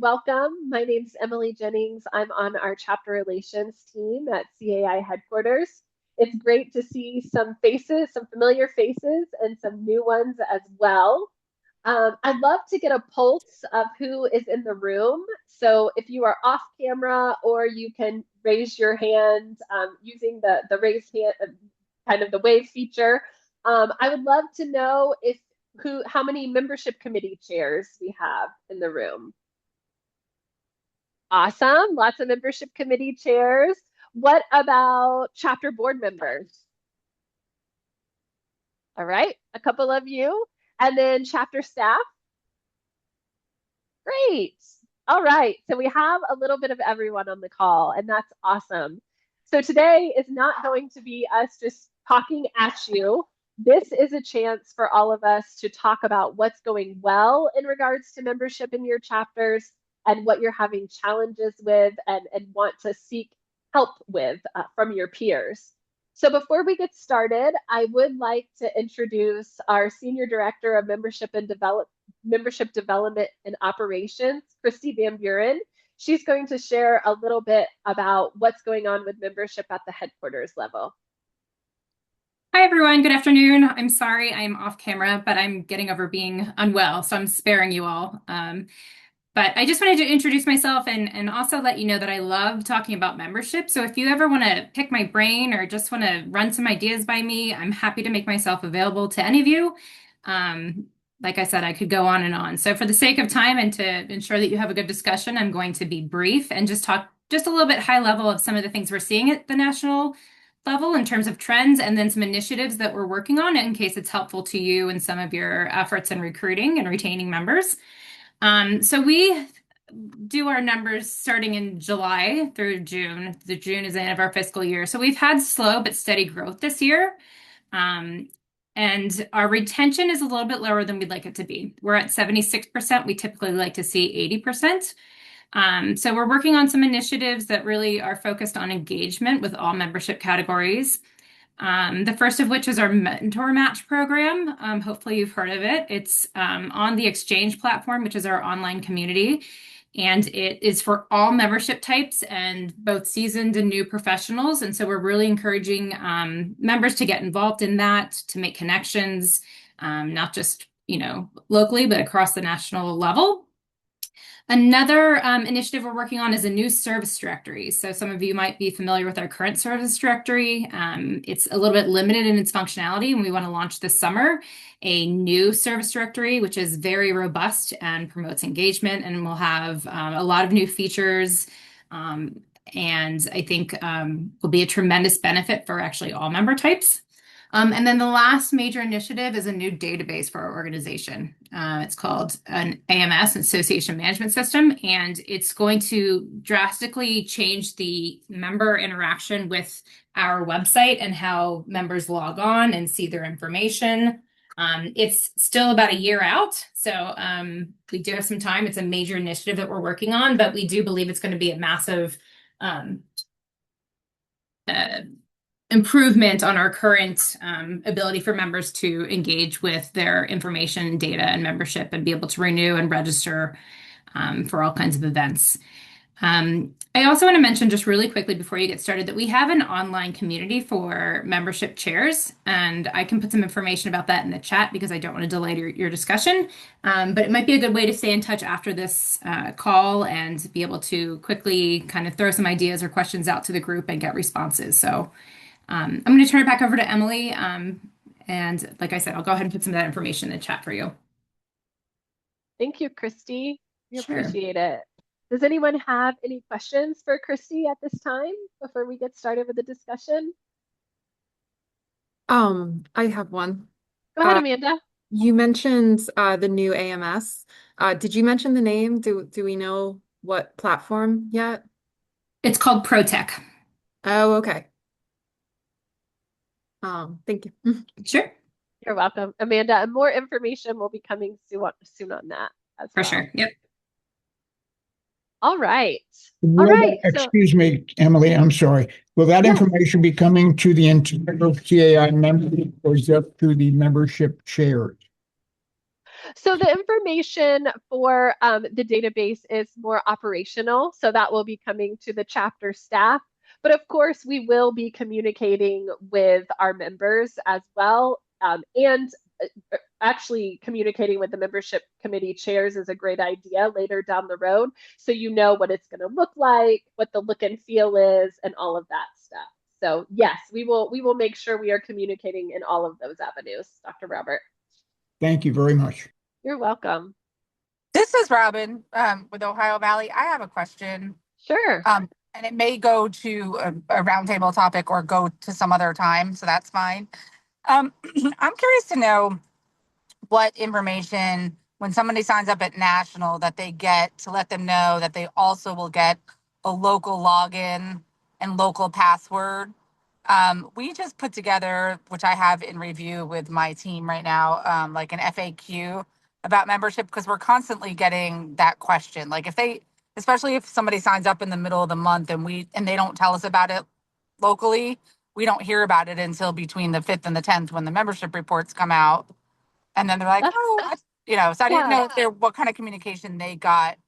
welcome. My name's Emily Jennings. I'm on our chapter relations team at CAI headquarters. It's great to see some faces, some familiar faces, and some new ones as well. I'd love to get a pulse of who is in the room. So if you are off camera, or you can raise your hand using the raise hand, kind of the wave feature. I would love to know how many membership committee chairs we have in the room. Awesome, lots of membership committee chairs. What about chapter board members? All right, a couple of you. And then chapter staff? Great. All right, so we have a little bit of everyone on the call, and that's awesome. So today is not going to be us just talking at you. This is a chance for all of us to talk about what's going well in regards to membership in your chapters, and what you're having challenges with and want to seek help with from your peers. So before we get started, I would like to introduce our Senior Director of Membership Development and Operations, Christy Van Buren. She's going to share a little bit about what's going on with membership at the headquarters level. Hi, everyone. Good afternoon. I'm sorry I'm off camera, but I'm getting over being unwell, so I'm sparing you all. But I just wanted to introduce myself and also let you know that I love talking about membership. So if you ever want to pick my brain or just want to run some ideas by me, I'm happy to make myself available to any of you. Like I said, I could go on and on. So for the sake of time and to ensure that you have a good discussion, I'm going to be brief and just talk just a little bit high level of some of the things we're seeing at the national level in terms of trends, and then some initiatives that we're working on in case it's helpful to you in some of your efforts in recruiting and retaining members. So we do our numbers starting in July through June. The June is the end of our fiscal year. So we've had slow but steady growth this year. And our retention is a little bit lower than we'd like it to be. We're at 76%. We typically like to see 80%. So we're working on some initiatives that really are focused on engagement with all membership categories. The first of which is our Mentor Match program. Hopefully you've heard of it. It's on the Exchange platform, which is our online community. And it is for all membership types and both seasoned and new professionals. And so we're really encouraging members to get involved in that, to make connections, not just, locally, but across the national level. Another initiative we're working on is a new service directory. So some of you might be familiar with our current service directory. It's a little bit limited in its functionality, and we want to launch this summer a new service directory, which is very robust and promotes engagement, and will have a lot of new features. And I think will be a tremendous benefit for actually all member types. And then the last major initiative is a new database for our organization. It's called an AMS, Association Management System, and it's going to drastically change the member interaction with our website and how members log on and see their information. It's still about a year out, so we do have some time. It's a major initiative that we're working on, but we do believe it's going to be a massive improvement on our current ability for members to engage with their information, data, and membership, and be able to renew and register for all kinds of events. I also want to mention just really quickly before you get started that we have an online community for membership chairs, and I can put some information about that in the chat because I don't want to delay your discussion. But it might be a good way to stay in touch after this call and be able to quickly kind of throw some ideas or questions out to the group and get responses. So I'm going to turn it back over to Emily. And like I said, I'll go ahead and put some of that information in the chat for you. Thank you, Christy. We Sure. appreciate it. Does anyone have any questions for Christy at this time before we get started with the discussion? I have one. Go ahead, Amanda. You mentioned the new AMS. Did you mention the name? Do we know what platform yet? It's called ProTech. Oh, okay. Thank you. Sure. You're welcome, Amanda. And more information will be coming soon on that as For well. sure. Yep. All right. All right. Excuse me, Emily, I'm sorry. Will that information be coming to the entire CAI members or just to the membership chairs? So the information for the database is more operational, so that will be coming to the chapter staff. But of course, we will be communicating with our members as well. And actually communicating with the membership committee chairs is a great idea later down the road. So you know what it's going to look like, what the look and feel is, and all of that stuff. So yes, we will make sure we are communicating in all of those avenues, Dr. Robert. Thank you very much. You're welcome. This is Robin with Ohio Valley. I have a question, Sure. and it may go to a roundtable topic or go to some other time, so that's fine. I'm curious to know what information, when somebody signs up at National, that they get to let them know that they also will get a local login and local password. We just put together, which I have in review with my team right now, like an FAQ about membership, because we're constantly getting that question. Like if they, especially if somebody signs up in the middle of the month and they don't tell us about it locally, we don't hear about it until between the 5th and the 10th when the membership reports come out. And then they're like, oh, so I didn't know what kind of communication they got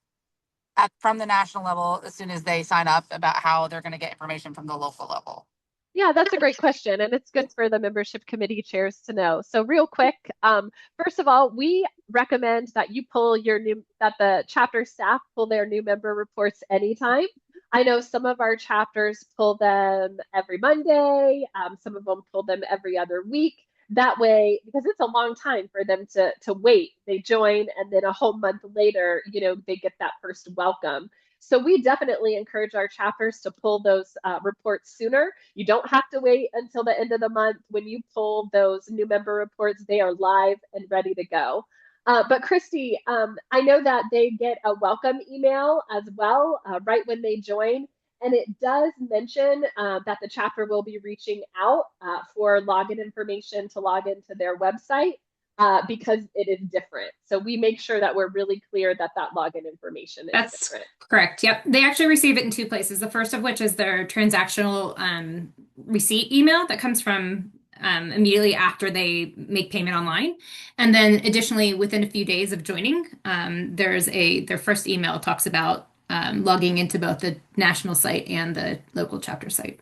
from the national level as soon as they sign up about how they're going to get information from the local level. Yeah, that's a great question, and it's good for the membership committee chairs to know. So real quick, first of all, we recommend that you pull that the chapter staff pull their new member reports anytime. I know some of our chapters pull them every Monday, some of them pull them every other week. That way, because it's a long time for them to wait. They join, and then a whole month later, they get that first welcome. So we definitely encourage our chapters to pull those reports sooner. You don't have to wait until the end of the month. When you pull those new member reports, they are live and ready to go. But Christy, I know that they get a welcome email as well right when they join. And it does mention that the chapter will be reaching out for login information to log into their website. Because it is different. So we make sure that we're really clear that login information is different. Correct. Yep. They actually receive it in 2 places. The first of which is their transactional receipt email that comes from immediately after they make payment online. And then additionally, within a few days of joining, their first email talks about logging into both the national site and the local chapter site.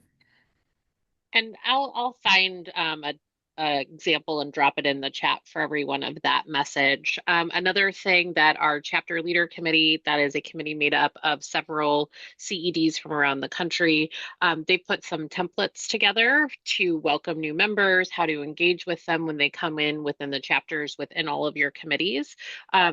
And I'll find a example and drop it in the chat for everyone of that message. Another thing that our chapter leader committee, that is a committee made up of several CEDs from around the country, they put some templates together to welcome new members, how to engage with them when they come in within the chapters within all of your committees.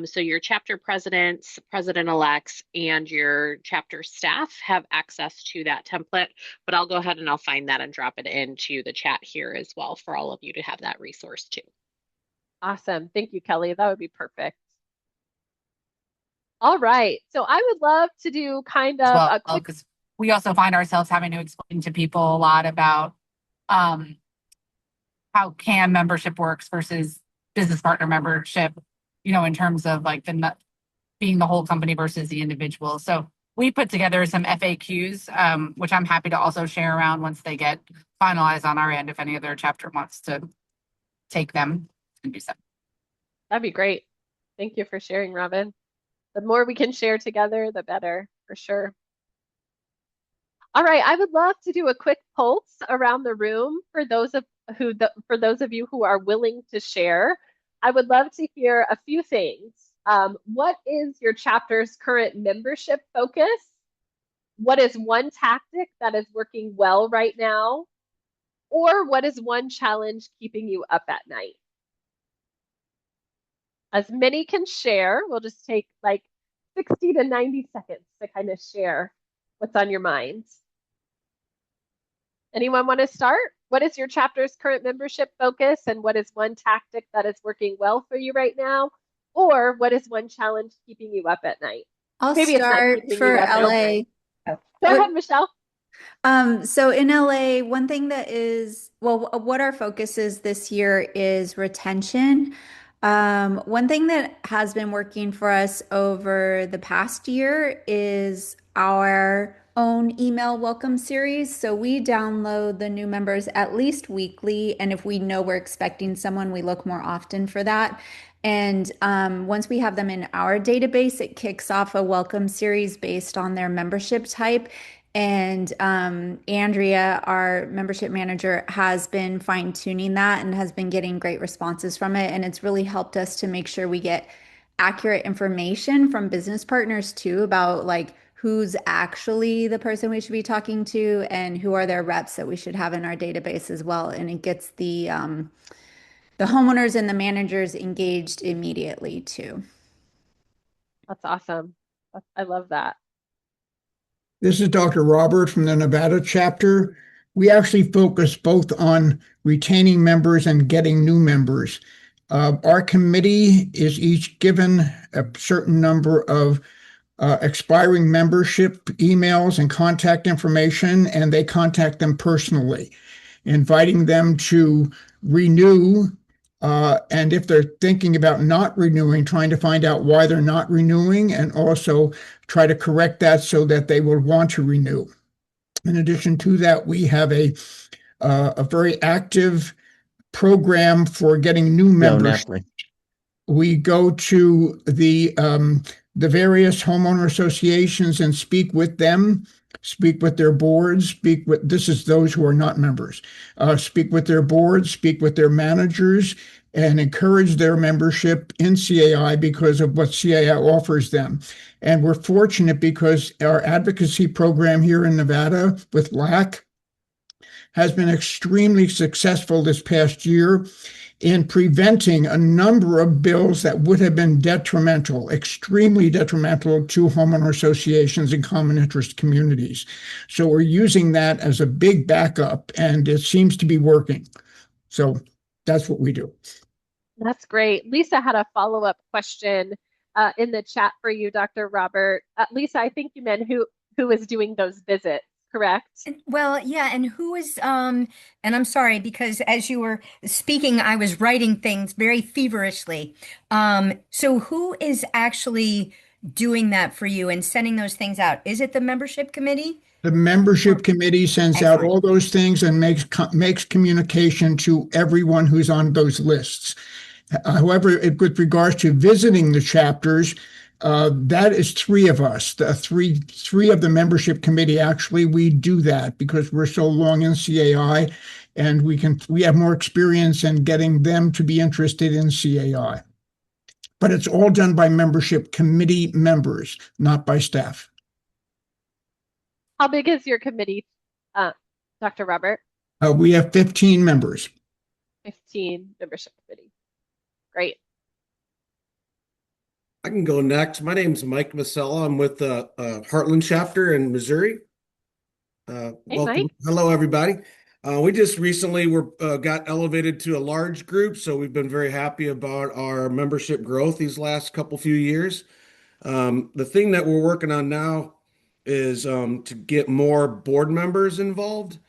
So your chapter presidents, president-elects, and your chapter staff have access to that template, but I'll go ahead and I'll find that and drop it into the chat here as well for all of you to have that resource too. Awesome. Thank you, Kelly. That would be perfect. All right. So I would love to do kind of a quick... Because we also find ourselves having to explain to people a lot about how CAM membership works versus business partner membership, in terms of like being the whole company versus the individual. So we put together some FAQs, which I'm happy to also share around once they get finalized on our end, if any other chapter wants to take them and do so. That'd be great. Thank you for sharing, Robin. The more we can share together, the better, for sure. All right, I would love to do a quick pulse around the room for those of you who are willing to share. I would love to hear a few things. What is your chapter's current membership focus? What is one tactic that is working well right now? Or what is one challenge keeping you up at night? As many can share, we'll just take like 60 to 90 seconds to kind of share what's on your minds. Anyone want to start? What is your chapter's current membership focus, and what is one tactic that is working well for you right now? Or what is one challenge keeping you up at night? I'll start for LA. Go ahead, Michelle. So in LA, one thing that is, what our focus is this year is retention. One thing that has been working for us over the past year is our own email welcome series. So we download the new members at least weekly, and if we know we're expecting someone, we look more often for that. And once we have them in our database, it kicks off a welcome series based on their membership type. And Andrea, our membership manager, has been fine-tuning that and has been getting great responses from it. And it's really helped us to make sure we get accurate information from business partners too about like who's actually the person we should be talking to and who are their reps that we should have in our database as well. And it gets the homeowners and the managers engaged immediately too. That's awesome. I love that. This is Dr. Robert from the Nevada chapter. We actually focus both on retaining members and getting new members. Our committee is each given a certain number of expiring membership emails and contact information, and they contact them personally, inviting them to renew. And if they're thinking about not renewing, trying to find out why they're not renewing, and also try to correct that so that they will want to renew. In addition to that, we have a very active program for getting new members. We go to the various homeowner associations and speak with them, speak with their boards, this is those who are not members, speak with their boards, speak with their managers, and encourage their membership in CAI because of what CAI offers them. And we're fortunate because our advocacy program here in Nevada with LAC has been extremely successful this past year in preventing a number of bills that would have been detrimental, extremely detrimental to homeowner associations and common interest communities. So we're using that as a big backup, and it seems to be working. So that's what we do. That's great. Lisa had a follow-up question in the chat for you, Dr. Robert. Lisa, I think you meant who is doing those visits, correct? Well, yeah, and who is and I'm sorry because as you were speaking, I was writing things very feverishly. So who is actually doing that for you and sending those things out? Is it the membership committee? The membership committee sends out Excellent. all those things and makes communication to everyone who's on those lists. However, with regards to visiting the chapters, that is three of us. The three of the membership committee. Actually, we do that because we're so long in CAI, and we have more experience in getting them to be interested in CAI. But it's all done by membership committee members, not by staff. How big is your committee, Dr. Robert? We have 15 members. 15 membership committee. Great. I can go next. My name's Mike Masella. I'm with the Heartland chapter in Missouri. Hey, Welcome. Mike. Hello, everybody. We just recently got elevated to a large group, so we've been very happy about our membership growth these last few years. The thing that we're working on now is to get more board members involved.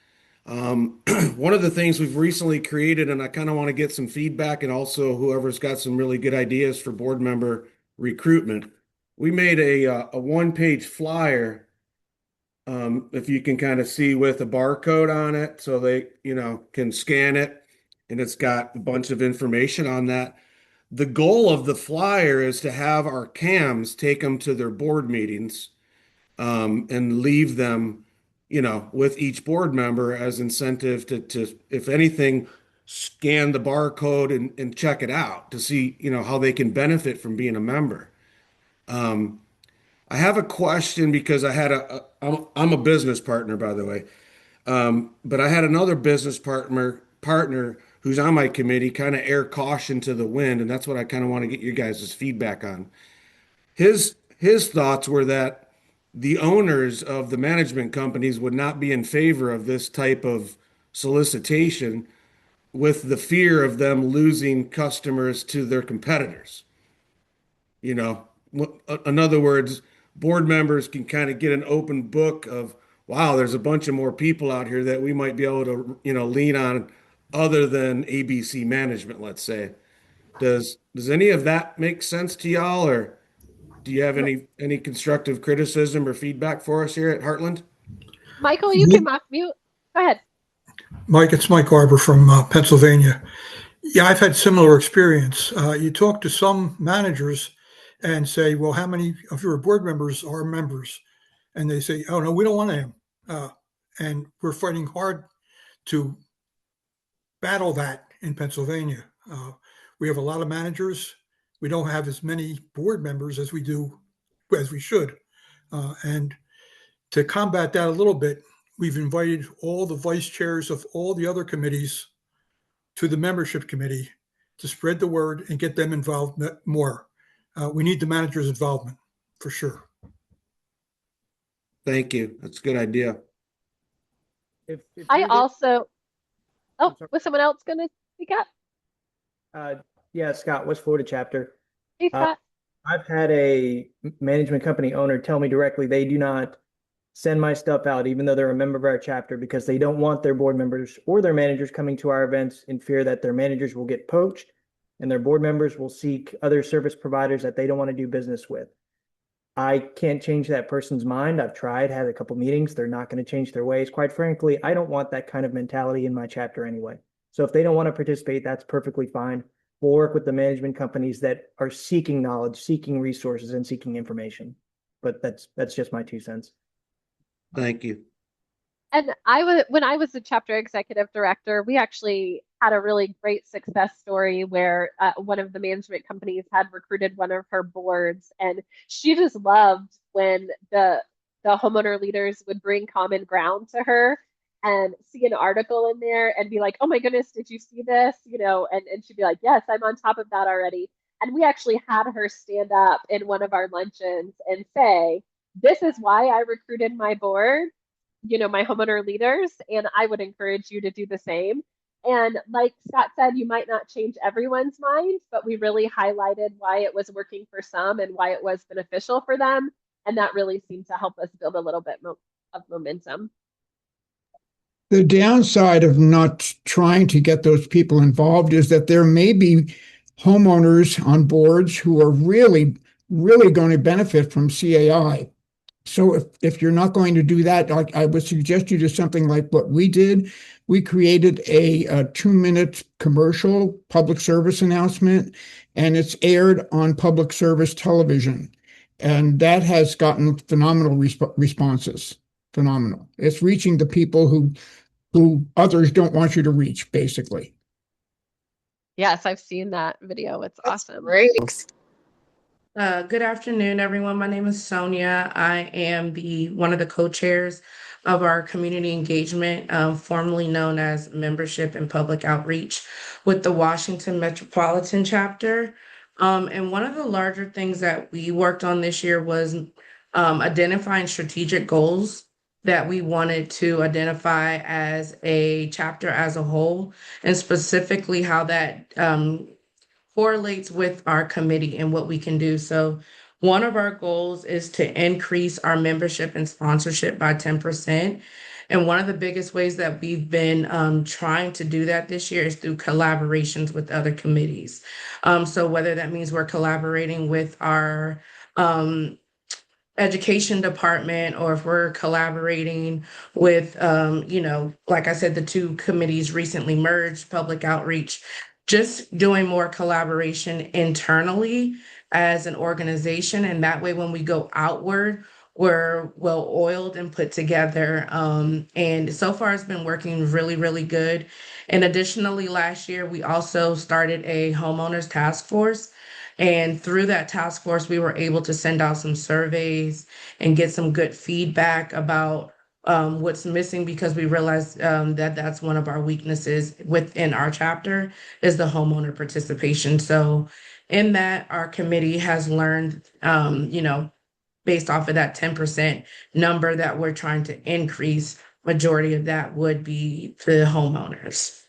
One of the things we've recently created, and I kind of want to get some feedback, and also whoever's got some really good ideas for board member recruitment. We made a one-page flyer, if you can kind of see, with a barcode on it, so they can scan it, and it's got a bunch of information on that. The goal of the flyer is to have our CAMs take them to their board meetings, and leave them, with each board member as incentive to if anything, scan the barcode and check it out to see, how they can benefit from being a member. I have a question because I'm a business partner, by the way. But I had another business partner who's on my committee kind of air caution to the wind, and that's what I kind of want to get your guys' feedback on. His thoughts were that the owners of the management companies would not be in favor of this type of solicitation, with the fear of them losing customers to their competitors. In other words, board members can kind of get an open book of, wow, there's a bunch of more people out here that we might be able to, lean on other than ABC management, let's say. Does any of that make sense to y'all, or do you have any constructive criticism or feedback for us here at Heartland? Michael, you can mock mute. Go ahead. Mike, it's Mike Arbor from Pennsylvania. Yeah, I've had similar experience. You talk to some managers and say, well, how many of your board members are members? And they say, oh, no, we don't want them. And we're fighting hard to battle that in Pennsylvania. We have a lot of managers. We don't have as many board members as we should. And to combat that a little bit, we've invited all the vice chairs of all the other committees to the membership committee to spread the word and get them involved more. We need the manager's involvement for sure. Thank you. That's a good idea. If I you're also, oh, I'm sorry. was someone else going to speak up? Yeah, Scott, West Florida chapter. Hey, Scott. I've had a management company owner tell me directly they do not send my stuff out, even though they're a member of our chapter, because they don't want their board members or their managers coming to our events in fear that their managers will get poached and their board members will seek other service providers that they don't want to do business with. I can't change that person's mind. I've tried, had a couple meetings. They're not going to change their ways. Quite frankly, I don't want that kind of mentality in my chapter anyway. So if they don't want to participate, that's perfectly fine. We'll work with the management companies that are seeking knowledge, seeking resources, and seeking information. But that's just my 2 cents. Thank you. And when I was the chapter executive director, we actually had a really great success story where one of the management companies had recruited one of her boards, and she just loved when the homeowner leaders would bring Common Ground to her and see an article in there and be like, oh my goodness, did you see this? And she'd be like, yes, I'm on top of that already. And we actually had her stand up in one of our luncheons and say, this is why I recruited my board, my homeowner leaders, and I would encourage you to do the same. And like Scott said, you might not change everyone's mind, but we really highlighted why it was working for some and why it was beneficial for them. And that really seemed to help us build a little bit of momentum. The downside of not trying to get those people involved is that there may be homeowners on boards who are really, really going to benefit from CAI. So if you're not going to do that, I would suggest you do something like what we did. We created a 2-minute commercial public service announcement, and it's aired on public service television. And that has gotten phenomenal responses. Phenomenal. It's reaching the people who others don't want you to reach, basically. Yes, I've seen that video. It's awesome. Great. Good afternoon, everyone. My name is Sonia. I am one of the co-chairs of our community engagement, formerly known as Membership and Public Outreach with the Washington Metropolitan Chapter. And one of the larger things that we worked on this year was identifying strategic goals that we wanted to identify as a chapter as a whole, and specifically how that correlates with our committee and what we can do. So one of our goals is to increase our membership and sponsorship by 10%. And one of the biggest ways that we've been trying to do that this year is through collaborations with other committees. So whether that means we're collaborating with our education department, or if we're collaborating with, like I said, the 2 committees recently merged, public outreach, just doing more collaboration internally as an organization. And that way, when we go outward, we're well oiled and put together. And so far it's been working really, really good. And additionally, last year, we also started a homeowners task force. And through that task force, we were able to send out some surveys and get some good feedback about what's missing, because we realized that that's one of our weaknesses within our chapter is the homeowner participation. So in that, our committee has learned, based off of that 10% number that we're trying to increase, majority of that would be to homeowners.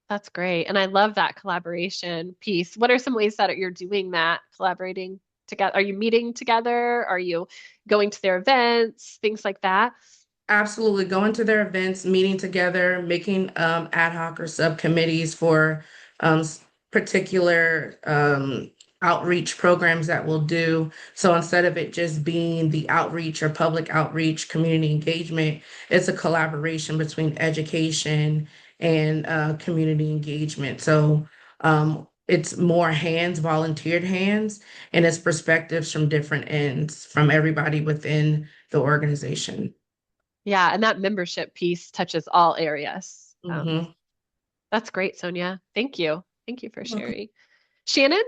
That's great. And I love that collaboration piece. What are some ways that you're doing that, collaborating together? Are you meeting together? Are you going to their events, things like that? Absolutely. Going to their events, meeting together, making ad hoc or subcommittees for particular outreach programs that we'll do. So instead of it just being the outreach or public outreach, community engagement, it's a collaboration between education and community engagement. So it's more hands, volunteered hands, and it's perspectives from different ends from everybody within the organization. Yeah, and that membership piece touches all areas. Mhm. That's great, Sonia. Thank you. Thank you for You're welcome. sharing. Shannon,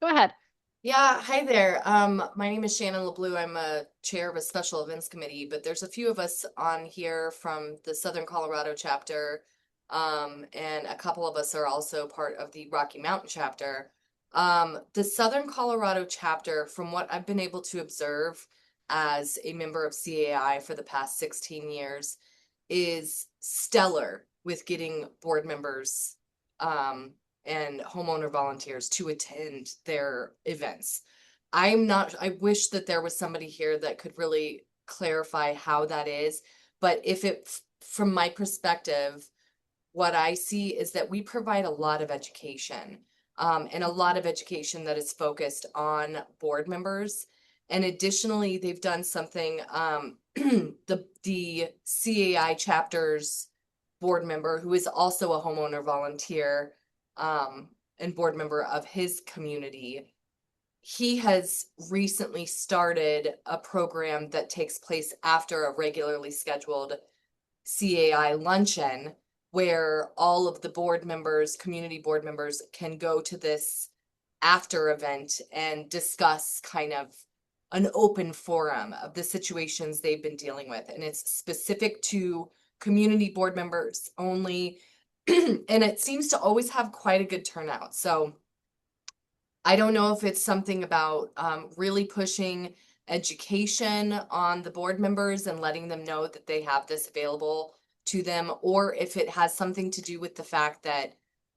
go ahead. Yeah, hi there. My name is Shannon LeBlue. I'm a chair of a special events committee, but there's a few of us on here from the Southern Colorado chapter, and a couple of us are also part of the Rocky Mountain chapter. The Southern Colorado chapter, from what I've been able to observe as a member of CAI for the past 16 years, is stellar with getting board members and homeowner volunteers to attend their events. I wish that there was somebody here that could really clarify how that is. But from my perspective, what I see is that we provide a lot of education, and a lot of education that is focused on board members. And additionally, they've done something, the CAI chapter's board member, who is also a homeowner volunteer, and board member of his community, he has recently started a program that takes place after a regularly scheduled CAI luncheon, where all of the board members, community board members, can go to this after event and discuss kind of an open forum of the situations they've been dealing with. And it's specific to community board members only. And it seems to always have quite a good turnout. So I don't know if it's something about really pushing education on the board members and letting them know that they have this available to them, or if it has something to do with the fact that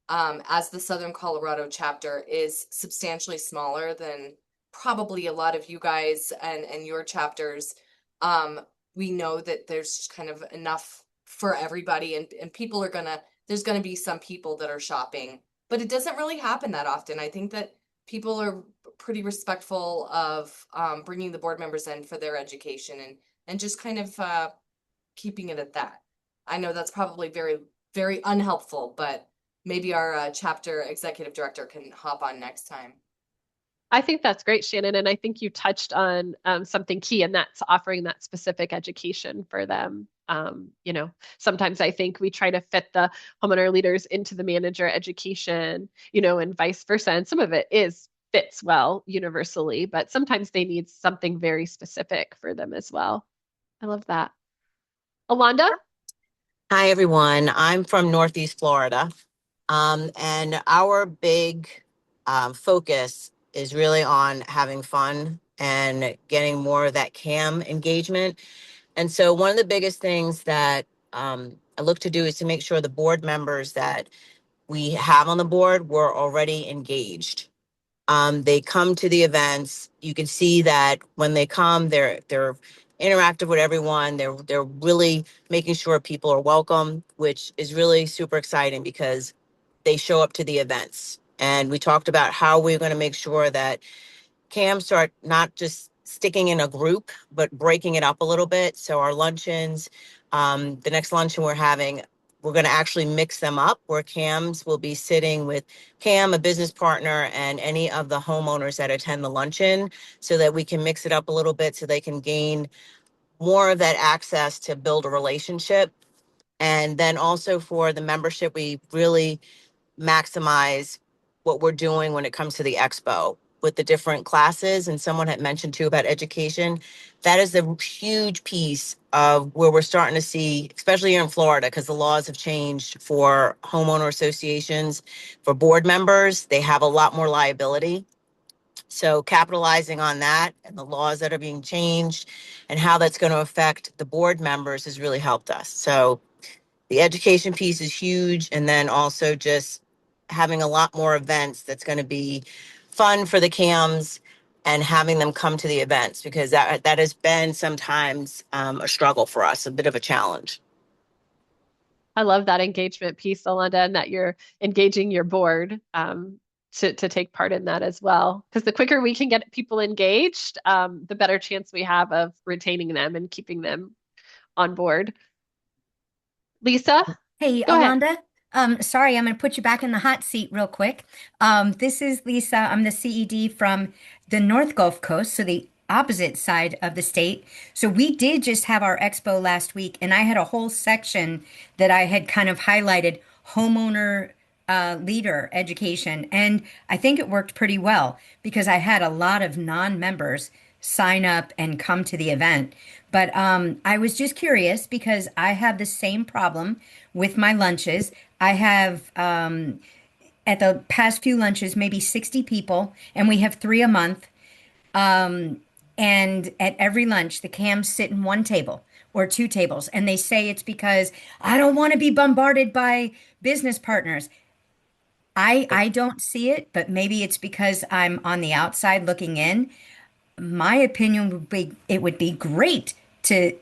as the Southern Colorado chapter is substantially smaller than probably a lot of you guys and your chapters, we know that there's just kind of enough for everybody, and people are there's gonna be some people that are shopping, but it doesn't really happen that often. I think that people are pretty respectful of bringing the board members in for their education and just kind of keeping it at that. I know that's probably very, very unhelpful, but maybe our chapter executive director can hop on next time. I think that's great, Shannon. And I think you touched on something key, and that's offering that specific education for them. Sometimes I think we try to fit the homeowner leaders into the manager education, and vice versa. And some of it fits well universally, but sometimes they need something very specific for them as well. I love that. Alonda? Hi, everyone. I'm from Northeast Florida. And our big focus is really on having fun and getting more of that CAM engagement. And so one of the biggest things that I look to do is to make sure the board members that we have on the board were already engaged. They come to the events. You can see that when they come, they're interactive with everyone. They're really making sure people are welcome, which is really super exciting because they show up to the events. And we talked about how we're going to make sure that CAMs start not just sticking in a group, but breaking it up a little bit. So our luncheons, the next luncheon we're having, we're going to actually mix them up where CAMs will be sitting with CAM, a business partner, and any of the homeowners that attend the luncheon, so that we can mix it up a little bit so they can gain more of that access to build a relationship. And then also for the membership, we really maximize what we're doing when it comes to the expo with the different classes. And someone had mentioned too about education. That is the huge piece of where we're starting to see, especially here in Florida, because the laws have changed for homeowner associations. For board members, they have a lot more liability. So capitalizing on that and the laws that are being changed and how that's going to affect the board members has really helped us. So the education piece is huge. And then also just having a lot more events that's going to be fun for the CAMs and having them come to the events, because that has been sometimes a struggle for us, a bit of a challenge. I love that engagement piece, Alonda, and that you're engaging your board. to take part in that as well. Because the quicker we can get people engaged, the better chance we have of retaining them and keeping them on board. Lisa, Hey, go ahead. Alonda. Sorry, I'm going to put you back in the hot seat real quick. This is Lisa. I'm the CED from the North Gulf Coast, so the opposite side of the state. So we did just have our expo last week, and I had a whole section that I had kind of highlighted homeowner leader education. And I think it worked pretty well because I had a lot of non-members sign up and come to the event. But I was just curious because I have the same problem with my lunches. I have at the past few lunches, maybe 60 people, and we have 3 a month. And at every lunch, the cams sit in one table or 2 tables, and they say it's because I don't want to be bombarded by business partners. I don't see it, but maybe it's because I'm on the outside looking in. My opinion would be it would be great to,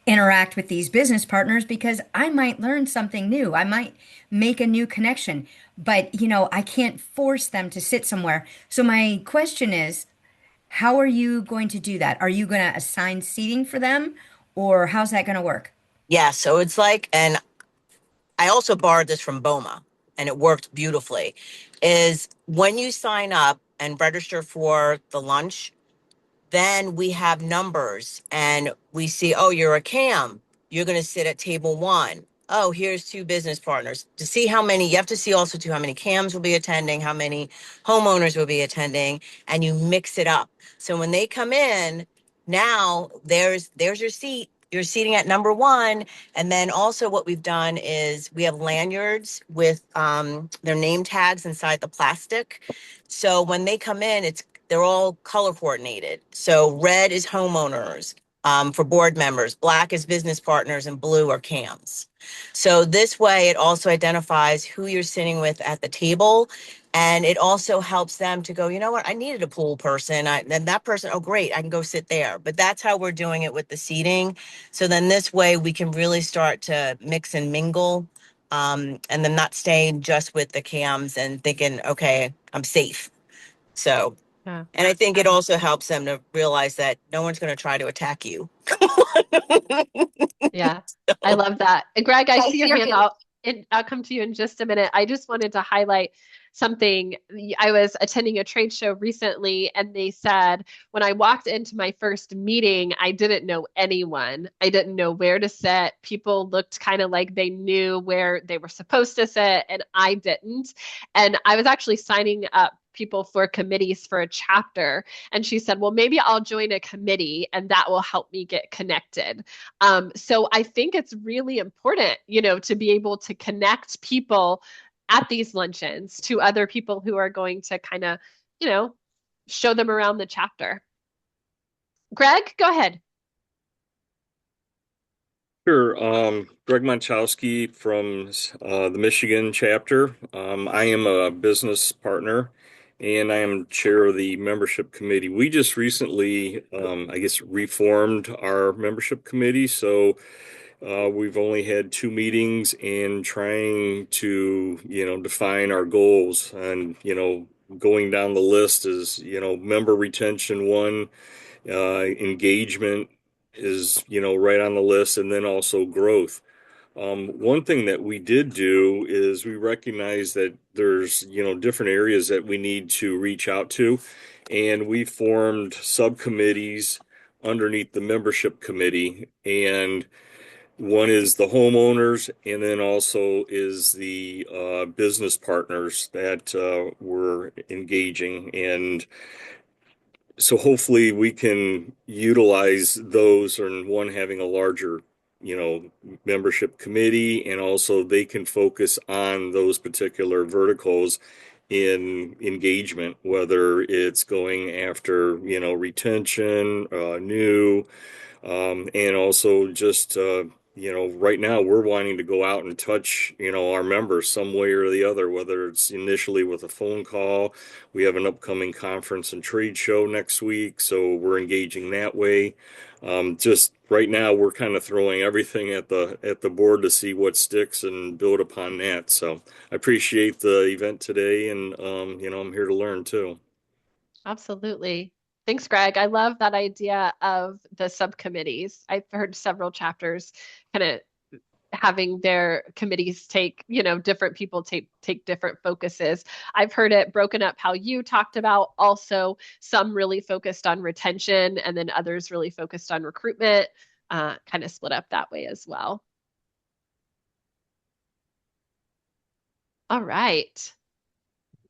interact with these business partners because I might learn something new. I might make a new connection, but I can't force them to sit somewhere. So my question is, how are you going to do that? Are you going to assign seating for them, or how's that going to work? Yeah, so it's like, and I also borrowed this from BOMA and it worked beautifully, is when you sign up and register for the lunch, then we have numbers and we see, oh, you're a CAM. You're going to sit at table 1. Oh, here's 2 business partners. To see how many, you have to see also too how many CAMs will be attending, how many homeowners will be attending, and you mix it up. So when they come in, now there's your seat. You're seating at number 1. And then also what we've done is we have lanyards with their name tags inside the plastic. So when they come in, they're all color coordinated. So red is homeowners for board members, black is business partners, and blue are CAMs. So this way it also identifies who you're sitting with at the table. And it also helps them to go, you know what, I needed a pool person. And that person, oh, great, I can go sit there. But that's how we're doing it with the seating. So then this way we can really start to mix and mingle and then not staying just with the CAMs and thinking, okay, I'm safe. So, Yeah. and I think it also helps them to realize that no one's going to try to attack you. Yeah, I love that. And Greg, I see your hand out. I'll come to you in just a minute. I just wanted to highlight something. I was attending a trade show recently, and they said when I walked into my first meeting, I didn't know anyone. I didn't know where to sit. People looked kind of like they knew where they were supposed to sit, and I didn't. And I was actually signing up people for committees for a chapter. And she said, well, maybe I'll join a committee and that will help me get connected. So I think it's really important, to be able to connect people at these luncheons to other people who are going to kind of, show them around the chapter. Greg, go ahead. Sure. Greg Monchowski from the Michigan chapter. I am a business partner and I am chair of the membership committee. We just recently, reformed our membership committee. So we've only had 2 meetings and trying to, define our goals and, going down the list is, member retention 1, engagement is, right on the list, and then also growth. One thing that we did do is we recognize that there's, different areas that we need to reach out to, and we formed subcommittees underneath the membership committee. And one is the homeowners, and then also is the business partners that we're engaging. And so hopefully we can utilize those, and one having a larger, membership committee, and also they can focus on those particular verticals in engagement, whether it's going after, retention, new, and also just, right now we're wanting to go out and touch, our members some way or the other, whether it's initially with a phone call. We have an upcoming conference and trade show next week, so we're engaging that way. Just right now, we're kind of throwing everything at the board to see what sticks and build upon that. So I appreciate the event today, and I'm here to learn too. Absolutely. Thanks, Greg. I love that idea of the subcommittees. I've heard several chapters kind of having their committees take, different people take different focuses. I've heard it broken up how you talked about, also some really focused on retention and then others really focused on recruitment, kind of split up that way as well. All right.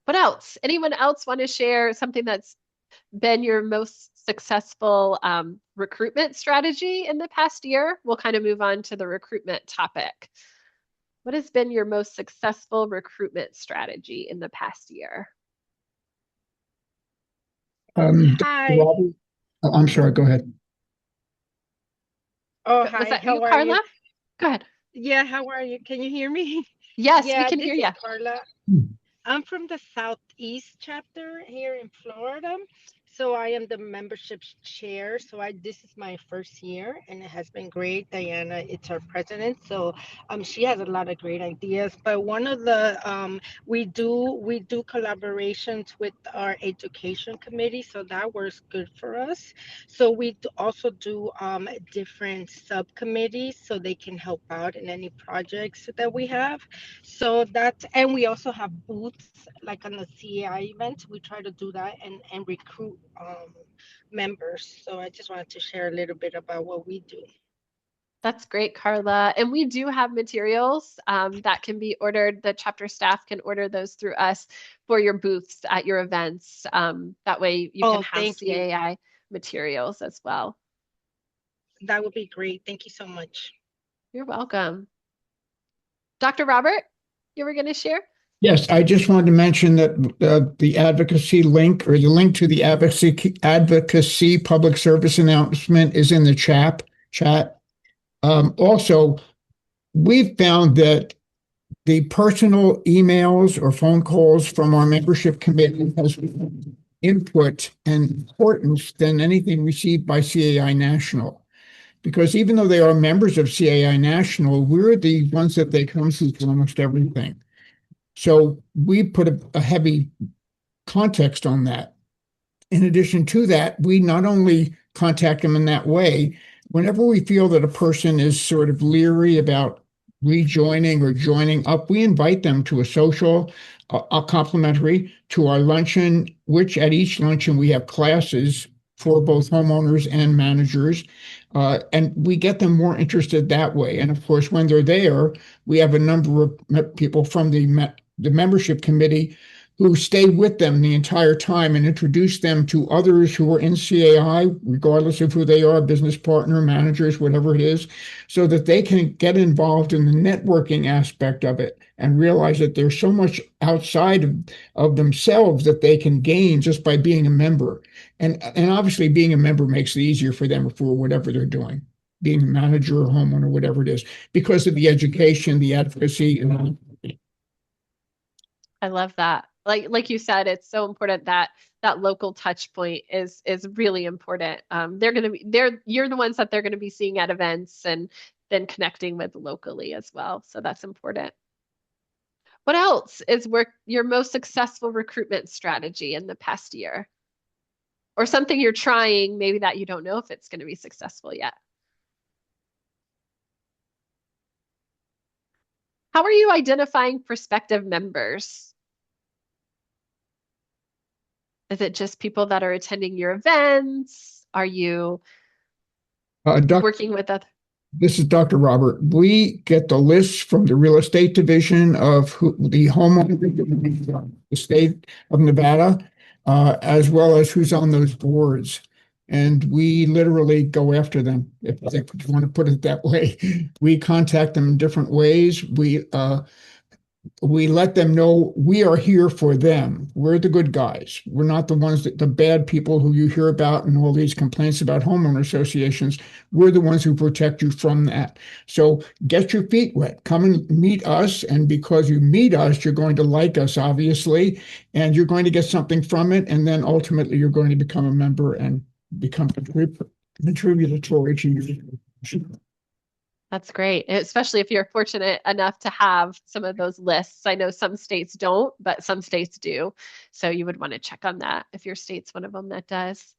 What else? Anyone else want to share something that's been your most successful recruitment strategy in the past year? We'll kind of move on to the recruitment topic. What has been your most successful recruitment strategy in the past year? Hi. Robert, I'm sorry, go ahead. Oh, Was hi. that How you, are Carla? you? Go ahead. Yeah, how are you? Can you hear me? Yes, we Yeah, can this hear is you. Carla. I'm from the Southeast chapter here in Florida. So I am the membership chair. So this is my first year and it has been great. Diana, it's our president. So she has a lot of great ideas. But one of the we do collaborations with our education committee. So that works good for us. So we also do different subcommittees so they can help out in any projects that we have. So and we also have booths like on the CAI event. We try to do that and recruit members. So I just wanted to share a little bit about what we do. That's great, Carla. And we do have materials that can be ordered. The chapter staff can order those through us for your booths at your events. That way you can have CAI materials as well. That would be great. Thank you so much. You're welcome. Dr. Robert, you were going to share? Yes, I just wanted to mention that the advocacy link, or the link to the advocacy public service announcement, is in the chat. Also, we've found that the personal emails or phone calls from our membership committee has input and importance than anything received by CAI National. Because even though they are members of CAI National, we're the ones that they come to for almost everything. So we put a heavy context on that. In addition to that, we not only contact them in that way, whenever we feel that a person is sort of leery about rejoining or joining up, we invite them to a social, complimentary, to our luncheon, which at each luncheon we have classes for both homeowners and managers. And we get them more interested that way. And of course, when they're there, we have a number of people from the membership committee who stay with them the entire time and introduce them to others who are in CAI, regardless of who they are, business partner, managers, whatever it is, so that they can get involved in the networking aspect of it and realize that there's so much outside of themselves that they can gain just by being a member. And obviously being a member makes it easier for them for whatever they're doing, being a manager or homeowner, whatever it is, because of the education, the advocacy. I love that. Like you said, it's so important that that local touch point is really important. You're the ones that they're going to be seeing at events and then connecting with locally as well. So that's important. What else is your most successful recruitment strategy in the past year? Or something you're trying, maybe that you don't know if it's going to be successful yet? How are you identifying prospective members? Is it just people that are attending your events? Are you working with other? This is Dr. Robert. We get the lists from the real estate division of the homeowner, the state of Nevada, as well as who's on those boards. And we literally go after them, if you want to put it that way. We contact them in different ways. We let them know we are here for them. We're the good guys. We're not the ones the bad people who you hear about and all these complaints about homeowner associations. We're the ones who protect you from that. So get your feet wet. Come and meet us. And because you meet us, you're going to like us, obviously, and you're going to get something from it. And then ultimately, you're going to become a member and become contributory to your. That's great, especially if you're fortunate enough to have some of those lists. I know some states don't, but some states do. So you would want to check on that if your state's one of them that does.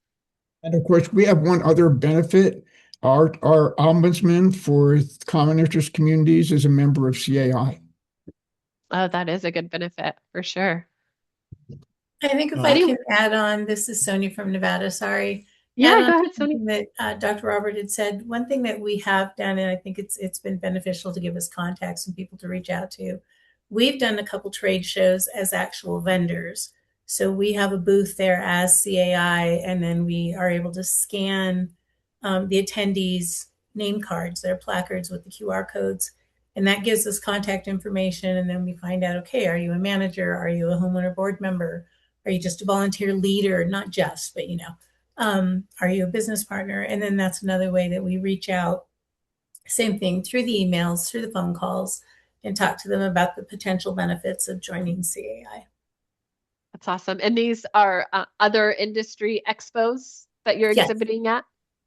And of course, we have one other benefit. Our ombudsman for common interest communities is a member of CAI. Oh, that is a good benefit for sure. I think if I can add on, this is Sonia from Nevada, sorry. Yeah, Add go on ahead, Sonia. something that Dr. Robert had said. One thing that we have done, and I think it's been beneficial to give us contacts and people to reach out to. We've done a couple trade shows as actual vendors. So we have a booth there as CAI, and then we are able to scan the attendees' name cards, their placards with the QR codes. And that gives us contact information. And then we find out, okay, are you a manager? Are you a homeowner board member? Are you just a volunteer leader? Not just, but are you a business partner? And then that's another way that we reach out. Same thing through the emails, through the phone calls, and talk to them about the potential benefits of joining CAI. That's awesome. And these are other industry expos that you're Yes. exhibiting at?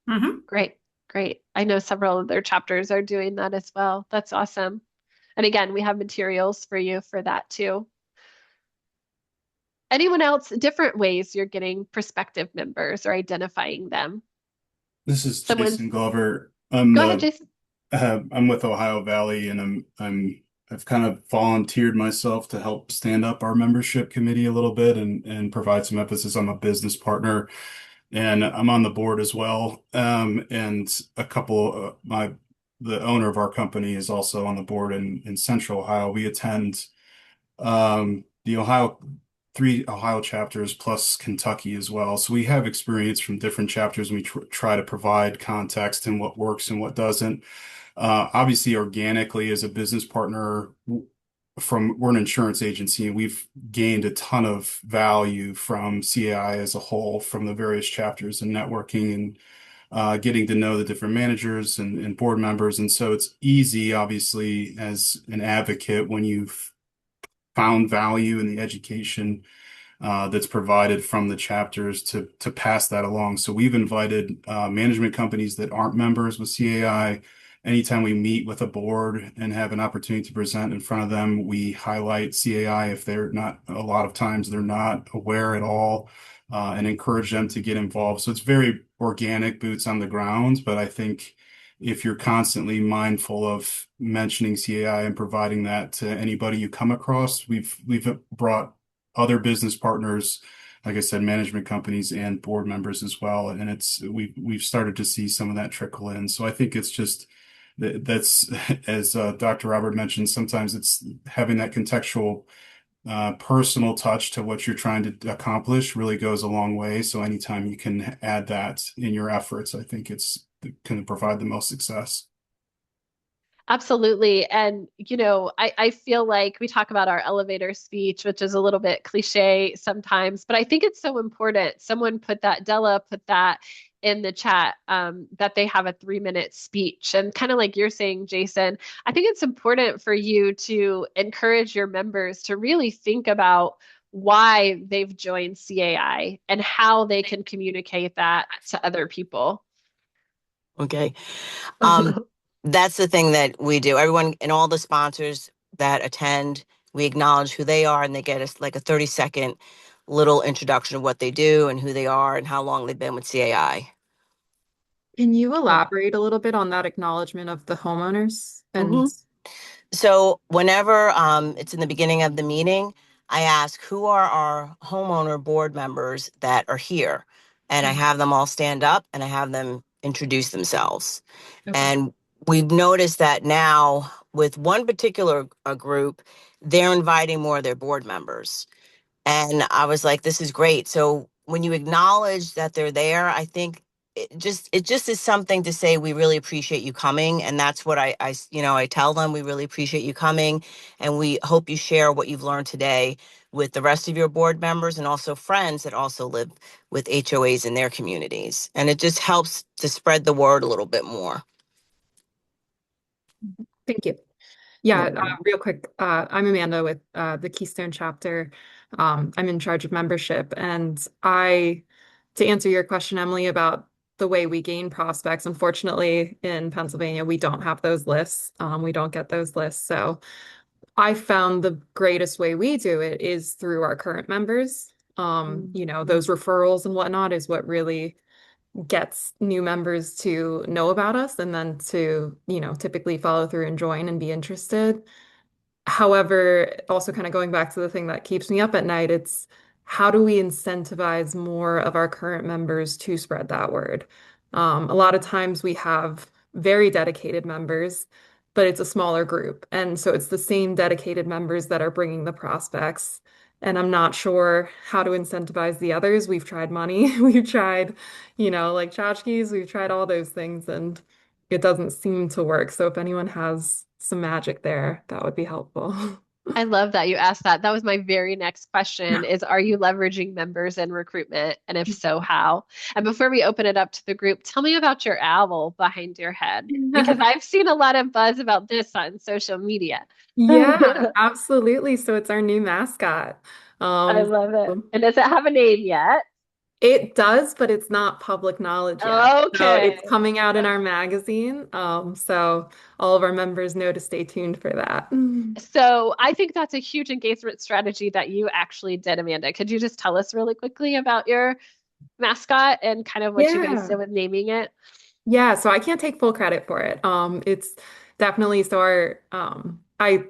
Mm-hmm. Great, great. I know several of their chapters are doing that as well. That's awesome. And again, we have materials for you for that too. Anyone else, different ways you're getting prospective members or identifying them? This is Someone- Jason Glover. Go ahead, Jason. I'm with Ohio Valley, and I've kind of volunteered myself to help stand up our membership committee a little bit and provide some emphasis. I'm a business partner, and I'm on the board as well. And a couple, the owner of our company is also on the board in Central Ohio. We attend the three Ohio chapters plus Kentucky as well. So we have experience from different chapters, and we try to provide context and what works and what doesn't. Obviously, organically as a business partner, we're an insurance agency, and we've gained a ton of value from CAI as a whole, from the various chapters and networking and getting to know the different managers and board members. And so it's easy, obviously, as an advocate, when you've found value in the education that's provided from the chapters to pass that along. So we've invited management companies that aren't members with CAI. Anytime we meet with a board and have an opportunity to present in front of them, we highlight CAI if they're not, a lot of times they're not aware at all, and encourage them to get involved. So it's very organic, boots on the ground, but I think if you're constantly mindful of mentioning CAI and providing that to anybody you come across, we've brought other business partners, like I said, management companies and board members as well, and we've started to see some of that trickle in. So I think it's just that's as Dr. Robert mentioned, sometimes it's having that contextual, personal touch to what you're trying to accomplish really goes a long way. So anytime you can add that in your efforts, I think it's going to provide the most success. Absolutely. And, I feel like we talk about our elevator speech, which is a little bit cliche sometimes, but I think it's so important. Someone Della put that in the chat, that they have a 3-minute speech. And kind of like you're saying, Jason, I think it's important for you to encourage your members to really think about why they've joined CAI and how they can communicate that to other people. Okay. That's the thing that we do. Everyone and all the sponsors that attend, we acknowledge who they are, and they get us like a 30-second little introduction of what they do and who they are and how long they've been with CAI. Can you elaborate a little bit on that acknowledgement of the homeowners? And So whenever it's in the beginning of the meeting, I ask who are our homeowner board members that are here, and I have them all stand up and I have them introduce themselves. Okay. And we've noticed that now with one particular group, they're inviting more of their board members. And I was like, this is great. So when you acknowledge that they're there, I think it just is something to say, we really appreciate you coming. And that's what I tell them, we really appreciate you coming. And we hope you share what you've learned today with the rest of your board members and also friends that also live with HOAs in their communities. And it just helps to spread the word a little bit more. Thank you. Yeah, real quick, I'm Amanda with the Keystone chapter. I'm in charge of membership, and to answer your question, Emily, about the way we gain prospects. Unfortunately, in Pennsylvania, we don't have those lists. We don't get those lists. So I found the greatest way we do it is through our current members. Those referrals and whatnot is what really gets new members to know about us and then to, typically follow through and join and be interested. However, also kind of going back to the thing that keeps me up at night, it's how do we incentivize more of our current members to spread that word? A lot of times we have very dedicated members, but it's a smaller group. And so it's the same dedicated members that are bringing the prospects. And I'm not sure how to incentivize the others. We've tried money, we've tried, like tchotchkes, we've tried all those things, and it doesn't seem to work. So if anyone has some magic there, that would be helpful. I love that you asked that. That was my very next question is, are you leveraging members in recruitment? And if so, how? And before we open it up to the group, tell me about your owl behind your head, because I've seen a lot of buzz about this on social media. Yeah, absolutely. So it's our new mascot. I love it. And does it have a name yet? It does, but it's not public knowledge yet. So Okay. it's coming out in our magazine. So all of our members know to stay tuned for that. So I think that's a huge engagement strategy that you actually did, Amanda. Could you just tell us really quickly about your mascot and kind of what you guys did with naming it? Yeah, so I can't take full credit for it. It's definitely I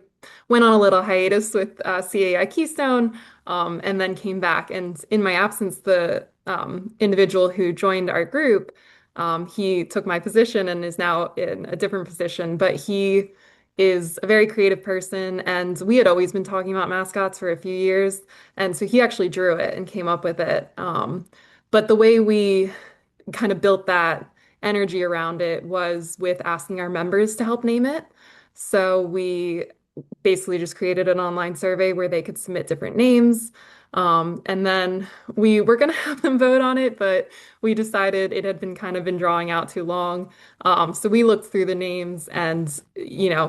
went on a little hiatus with CAI Keystone, and then came back. And in my absence, the individual who joined our group, he took my position and is now in a different position, but he is a very creative person, and we had always been talking about mascots for a few years, and so he actually drew it and came up with it. But the way we kind of built that energy around it was with asking our members to help name it. So we basically just created an online survey where they could submit different names. And then we were going to have them vote on it, but we decided it had been drawing out too long. So we looked through the names and,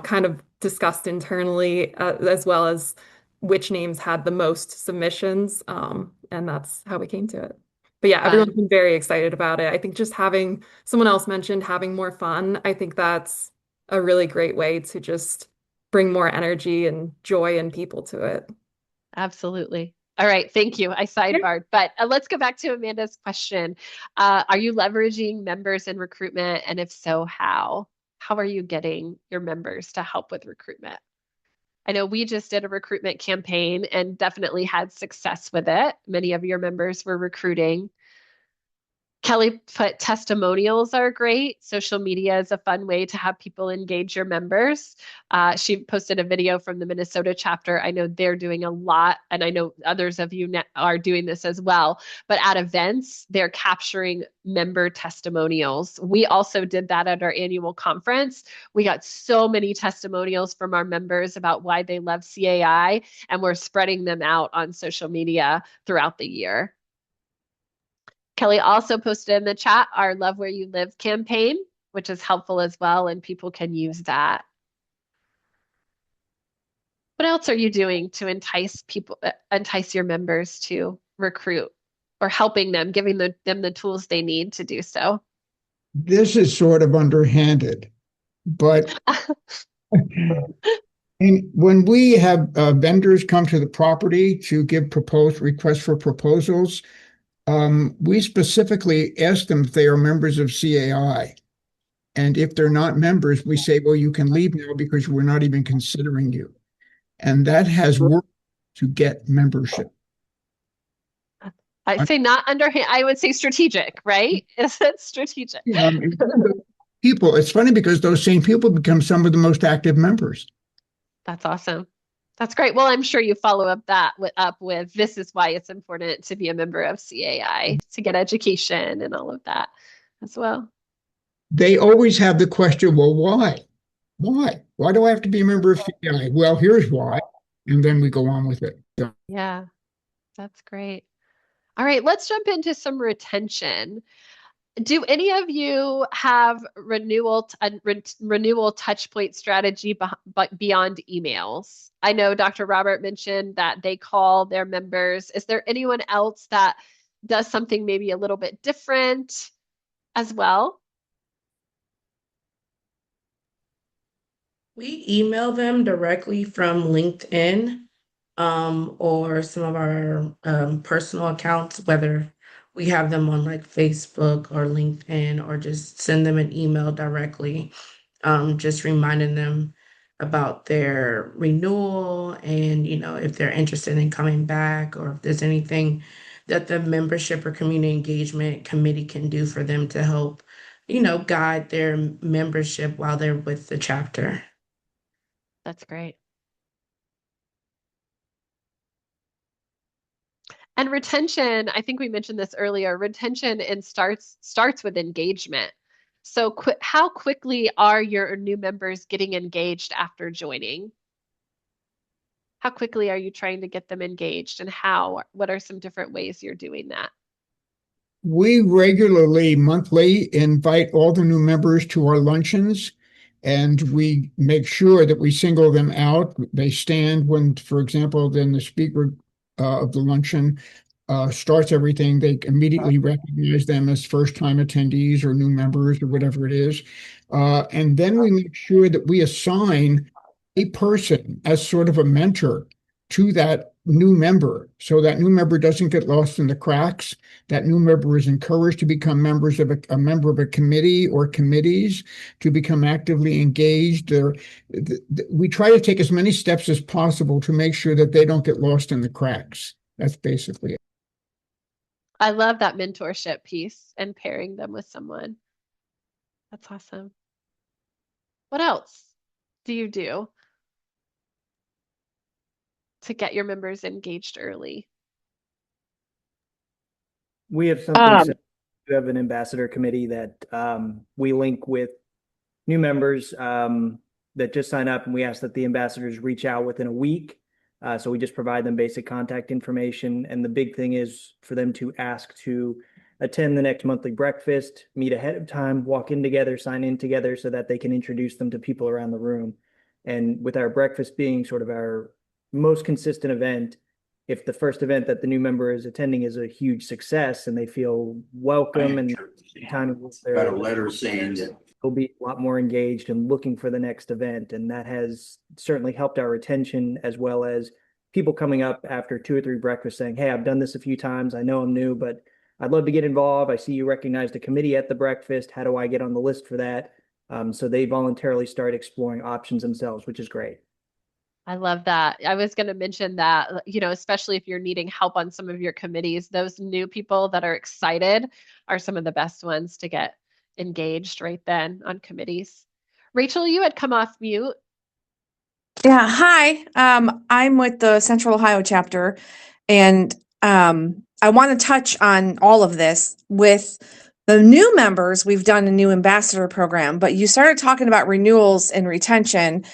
kind of discussed internally, as well as which names had the most submissions. And that's how we came to it. But yeah, everyone's been very excited about it. I think just someone else mentioned having more fun. I think that's a really great way to just bring more energy and joy and people to it. Absolutely. All right. Thank you. I sidebarred, but let's go back to Amanda's question. Are you leveraging members in recruitment? And if so, how? How are you getting your members to help with recruitment? I know we just did a recruitment campaign and definitely had success with it. Many of your members were recruiting. Kelly put testimonials are great. Social media is a fun way to have people engage your members. She posted a video from the Minnesota chapter. I know they're doing a lot, and I know others of you are doing this as well. But at events, they're capturing member testimonials. We also did that at our annual conference. We got so many testimonials from our members about why they love CAI, and we're spreading them out on social media throughout the year. Kelly also posted in the chat our Love Where You Live campaign, which is helpful as well, and people can use that. What else are you doing to entice your members to recruit, or helping them, giving them the tools they need to do so? This is sort of underhanded, but when we have vendors come to the property to give requests for proposals, we specifically ask them if they are members of CAI. And if they're not members, we say, well, you can leave now because we're not even considering you. And that has worked to get membership. I say not underhand, I would say strategic, right? Is it strategic? People, it's funny because those same people become some of the most active members. That's awesome. That's great. Well, I'm sure you follow up with this is why it's important to be a member of CAI, to get education and all of that as well. They always have the question, well, why? Why? Why do I have to be a member of CAI? Well, here's why. And then we go on with it. So. Yeah, that's great. All right, let's jump into some retention. Do any of you have renewal touch point strategy but beyond emails? I know Dr. Robert mentioned that they call their members. Is there anyone else that does something maybe a little bit different? as well? We email them directly from LinkedIn, or some of our personal accounts, whether we have them on like Facebook or LinkedIn, or just send them an email directly, just reminding them about their renewal and, if they're interested in coming back, or if there's anything that the membership or community engagement committee can do for them to help, guide their membership while they're with the chapter. That's great. And retention, I think we mentioned this earlier, retention starts with engagement. So how quickly are your new members getting engaged after joining? How quickly are you trying to get them engaged, and what are some different ways you're doing that? We regularly, monthly, invite all the new members to our luncheons, and we make sure that we single them out. They stand when, for example, then the speaker of the luncheon starts everything. They immediately recognize them as first-time attendees or new members or whatever it is. And then we make sure that we assign a person as sort of a mentor to that new member, so that new member doesn't get lost in the cracks. That new member is encouraged to become members of a member of a committee or committees, to become actively engaged. We try to take as many steps as possible to make sure that they don't get lost in the cracks. That's basically it. I love that mentorship piece and pairing them with someone. That's awesome. What else do you do to get your members engaged early? We have something. We have an ambassador committee that we link with new members that just sign up, and we ask that the ambassadors reach out within a week. So we just provide them basic contact information. And the big thing is for them to ask to attend the next monthly breakfast, meet ahead of time, walk in together, sign in together, so that they can introduce them to people around the room. And with our breakfast being sort of our most consistent event, if the first event that the new member is attending is a huge success and they feel welcome and time with their, got a letter saying that they'll be a lot more engaged and looking for the next event. And that has certainly helped our retention, as well as people coming up after 2 or 3 breakfasts saying, hey, I've done this a few times. I know I'm new, but I'd love to get involved. I see you recognized a committee at the breakfast. How do I get on the list for that? So they voluntarily start exploring options themselves, which is great. I love that. I was going to mention that, especially if you're needing help on some of your committees, those new people that are excited are some of the best ones to get engaged right then on committees. Rachel, you had come off mute. Yeah, hi. I'm with the Central Ohio chapter, and I want to touch on all of this. With the new members, we've done a new ambassador program, but you started talking about renewals and retention.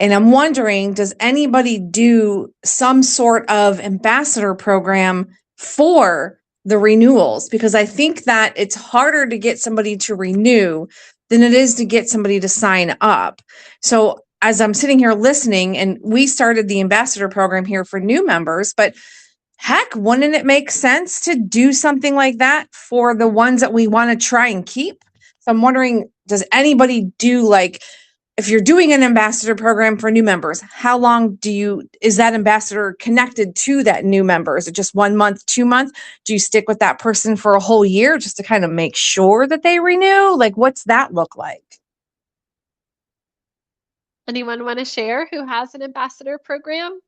And I'm wondering, does anybody do some sort of ambassador program for the renewals? Because I think that it's harder to get somebody to renew than it is to get somebody to sign up. So as I'm sitting here listening, and we started the ambassador program here for new members, but heck, wouldn't it make sense to do something like that for the ones that we want to try and keep? So I'm wondering, does anybody do, like, if you're doing an ambassador program for new members, how long is that ambassador connected to that new member? Is it just 1 month, 2 months? Do you stick with that person for a whole year just to kind of make sure that they renew? Like, what's that look like? Anyone want to share who has an ambassador program?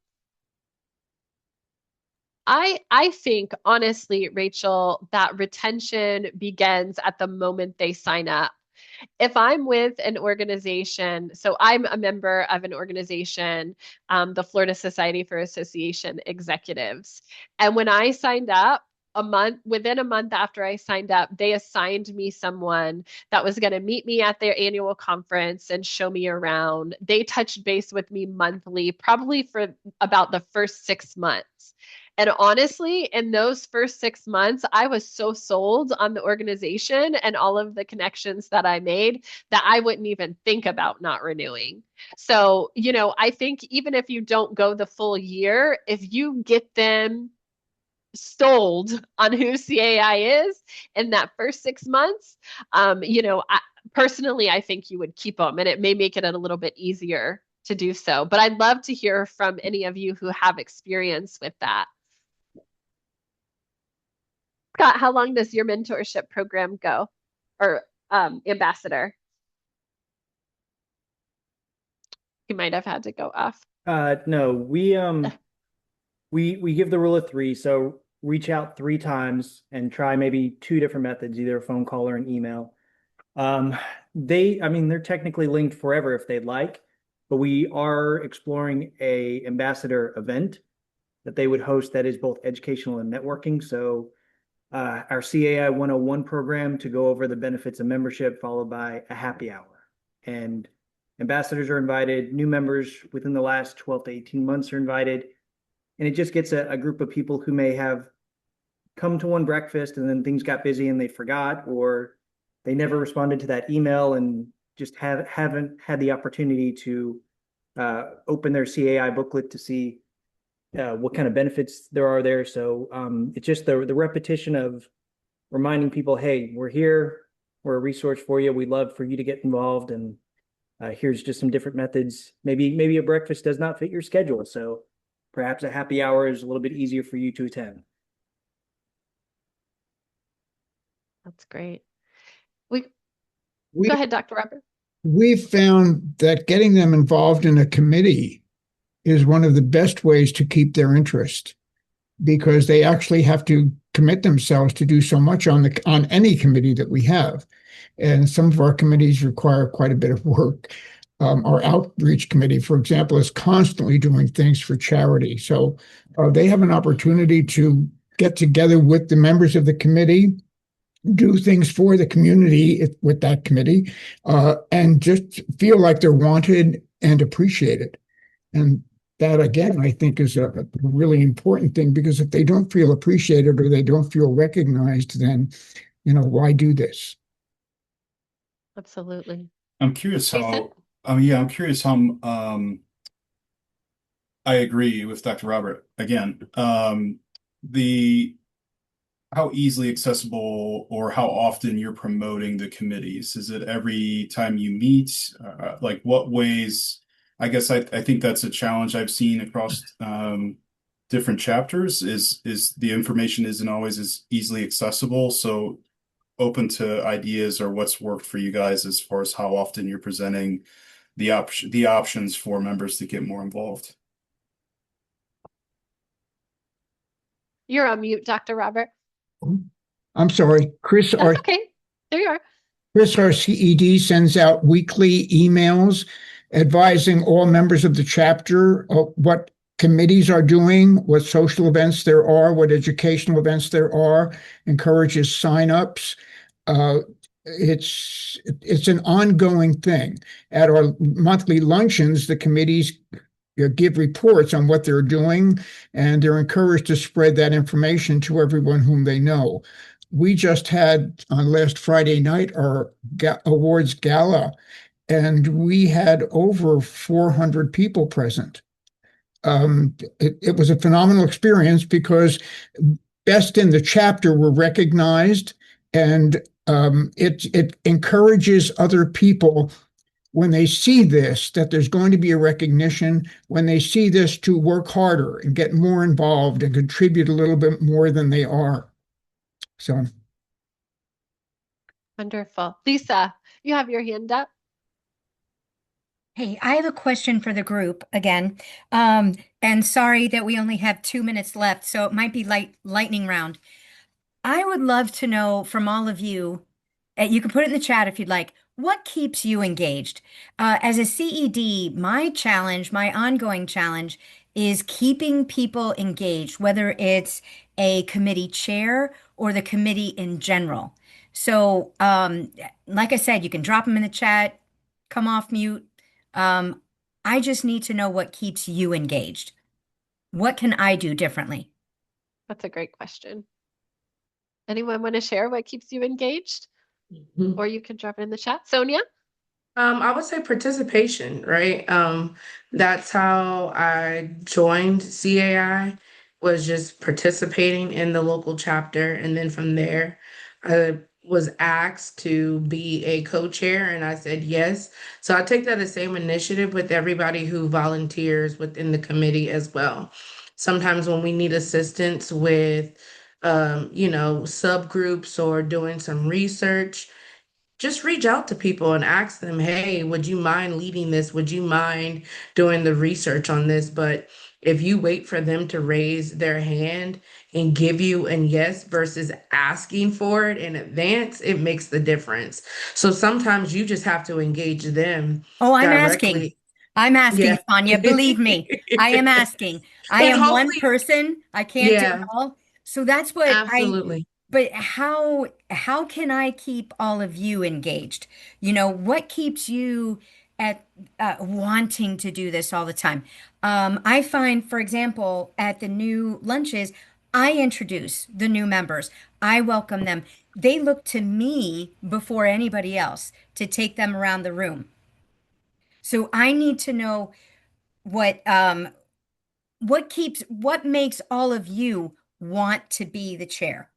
I think, honestly, Rachel, that retention begins at the moment they sign up. If I'm with an organization, so I'm a member of an organization, the Florida Society for Association Executives. And when I signed up, within a month after I signed up, they assigned me someone that was going to meet me at their annual conference and show me around. They touched base with me monthly, probably for about the first 6 months. And honestly, in those first 6 months, I was so sold on the organization and all of the connections that I made that I wouldn't even think about not renewing. So, I think even if you don't go the full year, if you get them sold on who CAI is in that first 6 months, personally, I think you would keep them, and it may make it a little bit easier to do so. But I'd love to hear from any of you who have experience with that. Scott, how long does your mentorship program go? Or ambassador? He might have had to go off. No, we give the rule of 3. So reach out 3 times and try maybe 2 different methods, either a phone call or an email. They're technically linked forever if they'd like, but we are exploring a ambassador event that they would host that is both educational and networking. So our CAI 101 program to go over the benefits of membership, followed by a happy hour. And ambassadors are invited, new members within the last 12 to 18 months are invited. And it just gets a group of people who may have come to one breakfast and then things got busy and they forgot, or they never responded to that email and just haven't had the opportunity to open their CAI booklet to see what kind of benefits there are there. So it's just the repetition of reminding people, hey, we're here, we're a resource for you. We'd love for you to get involved. And here's just some different methods. Maybe a breakfast does not fit your schedule. So perhaps a happy hour is a little bit easier for you to attend. That's great. Go ahead, Dr. Robert. We've found that getting them involved in a committee is one of the best ways to keep their interest, because they actually have to commit themselves to do so much on any committee that we have. And some of our committees require quite a bit of work. Our outreach committee, for example, is constantly doing things for charity. So they have an opportunity to get together with the members of the committee, do things for the community with that committee, and just feel like they're wanted and appreciated. And that, again, I think is a really important thing, because if they don't feel appreciated or they don't feel recognized, then, why do this? Absolutely. I'm curious Jason? I'm curious how I agree with Dr. Robert again. How easily accessible or how often you're promoting the committees? Is it every time you meet? Like what ways? I guess I think that's a challenge I've seen across different chapters is the information isn't always as easily accessible. So open to ideas or what's worked for you guys as far as how often you're presenting the options for members to get more involved. You're on mute, Dr. Robert. I'm sorry, Chris. That's okay. There you are. Chris, our CED, sends out weekly emails advising all members of the chapter of what committees are doing, what social events there are, what educational events there are, encourages signups. It's an ongoing thing. At our monthly luncheons, the committees give reports on what they're doing, and they're encouraged to spread that information to everyone whom they know. We just had on last Friday night our awards gala, and we had over 400 people present. It was a phenomenal experience because best in the chapter were recognized, and it encourages other people when they see this, that there's going to be a recognition, when they see this, to work harder and get more involved and contribute a little bit more than they are. So. Wonderful. Lisa, you have your hand up. Hey, I have a question for the group again. And sorry that we only have 2 minutes left, so it might be lightning round. I would love to know from all of you, you can put it in the chat if you'd like, what keeps you engaged? As a CED, my ongoing challenge is keeping people engaged, whether it's a committee chair or the committee in general. So, like I said, you can drop them in the chat, come off mute. I just need to know what keeps you engaged. What can I do differently? That's a great question. Anyone want to share what keeps you engaged? Or you can drop it in the chat. Sonia? I would say participation, right? That's how I joined CAI. was just participating in the local chapter. And then from there, I was asked to be a co-chair and I said yes. So I take that as same initiative with everybody who volunteers within the committee as well. Sometimes when we need assistance with subgroups or doing some research, just reach out to people and ask them, hey, would you mind leading this? Would you mind doing the research on this? But if you wait for them to raise their hand and give you a yes versus asking for it in advance, it makes the difference. So sometimes you just have to engage them Oh, I'm asking. directly. I'm asking, Yeah. Tanya. Believe me, I am asking. I And am one hopefully, person. I can't do it yeah, all. So that's what absolutely. but how can I keep all of you engaged? What keeps you at wanting to do this all the time? I find, for example, at the new lunches, I introduce the new members. I welcome them. They look to me before anybody else to take them around the room. So I need to know what makes all of you want to be the chair.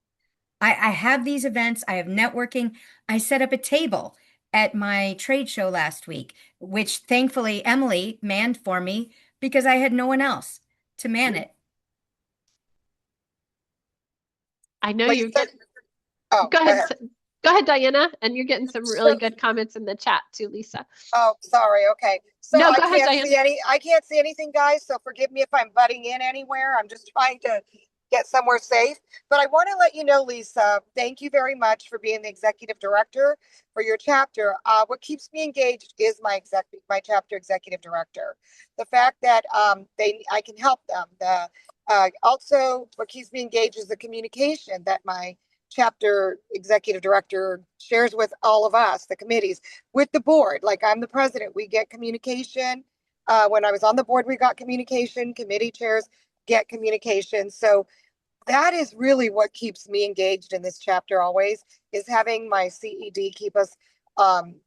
I have these events, I have networking. I set up a table at my trade show last week, which thankfully Emily manned for me because I had no one else to man it. I know Like you so- get. Oh, Go ahead. Go ahead, Diana. And you're getting some really good comments in the chat too, Lisa. Oh, sorry. Okay. So No, I go ahead, can't Diana. I can't see anything, guys. So forgive me if I'm butting in anywhere. I'm just trying to get somewhere safe. But I want to let you know, Lisa, thank you very much for being the executive director for your chapter. What keeps me engaged is my chapter executive director. The fact that I can help them. Also what keeps me engaged is the communication that my chapter executive director shares with all of us, the committees, with the board. Like I'm the president, we get communication. When I was on the board, we got communication. Committee chairs get communication. So that is really what keeps me engaged in this chapter always, is having my CED keep us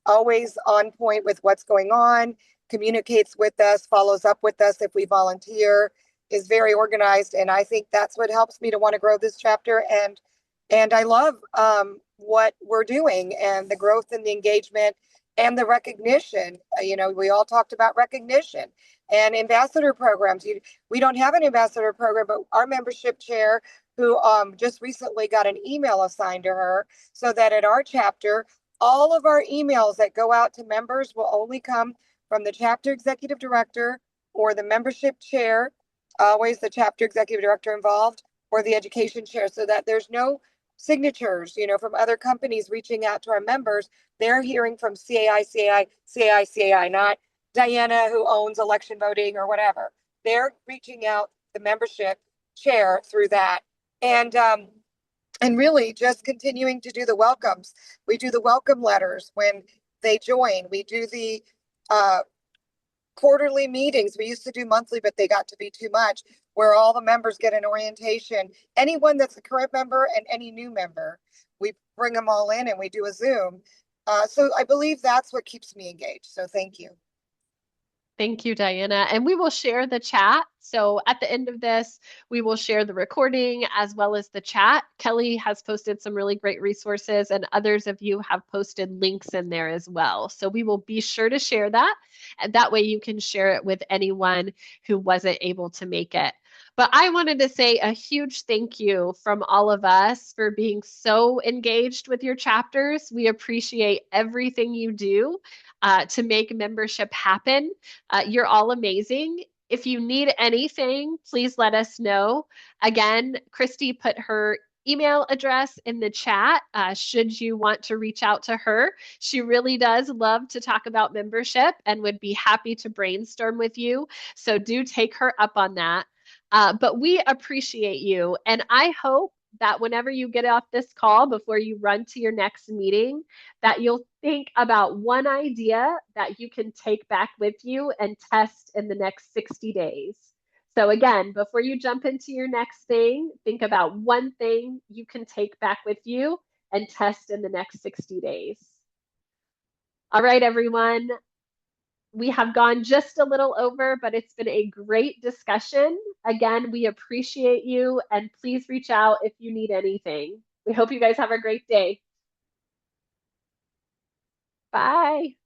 always on point with what's going on, communicates with us, follows up with us if we volunteer, is very organized. And I think that's what helps me to want to grow this chapter. And I love what we're doing and the growth and the engagement and the recognition. We all talked about recognition and ambassador programs. We don't have an ambassador program, but our membership chair, who just recently got an email assigned to her, so that at our chapter, all of our emails that go out to members will only come from the chapter executive director or the membership chair, always the chapter executive director involved, or the education chair, so that there's no signatures, from other companies reaching out to our members. They're hearing from CAI, not Diana, who owns election voting or whatever. They're reaching out the membership chair through that. And really just continuing to do the welcomes. We do the welcome letters when they join. We do the quarterly meetings. We used to do monthly, but they got to be too much, where all the members get an orientation. Anyone that's a current member and any new member, we bring them all in and we do a Zoom. So I believe that's what keeps me engaged. So thank you. Thank you, Diana. And we will share the chat. So at the end of this, we will share the recording as well as the chat. Kelly has posted some really great resources, and others of you have posted links in there as well. So we will be sure to share that. And that way you can share it with anyone who wasn't able to make it. But I wanted to say a huge thank you from all of us for being so engaged with your chapters. We appreciate everything you do to make membership happen. You're all amazing. If you need anything, please let us know. Again, Christy put her email address in the chat should you want to reach out to her. She really does love to talk about membership and would be happy to brainstorm with you. So do take her up on that. But we appreciate you. And I hope that whenever you get off this call, before you run to your next meeting, that you'll think about one idea that you can take back with you and test in the next 60 days. So again, before you jump into your next thing, think about one thing you can take back with you and test in the next 60 days. All right, everyone. We have gone just a little over, but it's been a great discussion. Again, we appreciate you, and please reach out if you need anything. We hope you guys have a great day. Bye.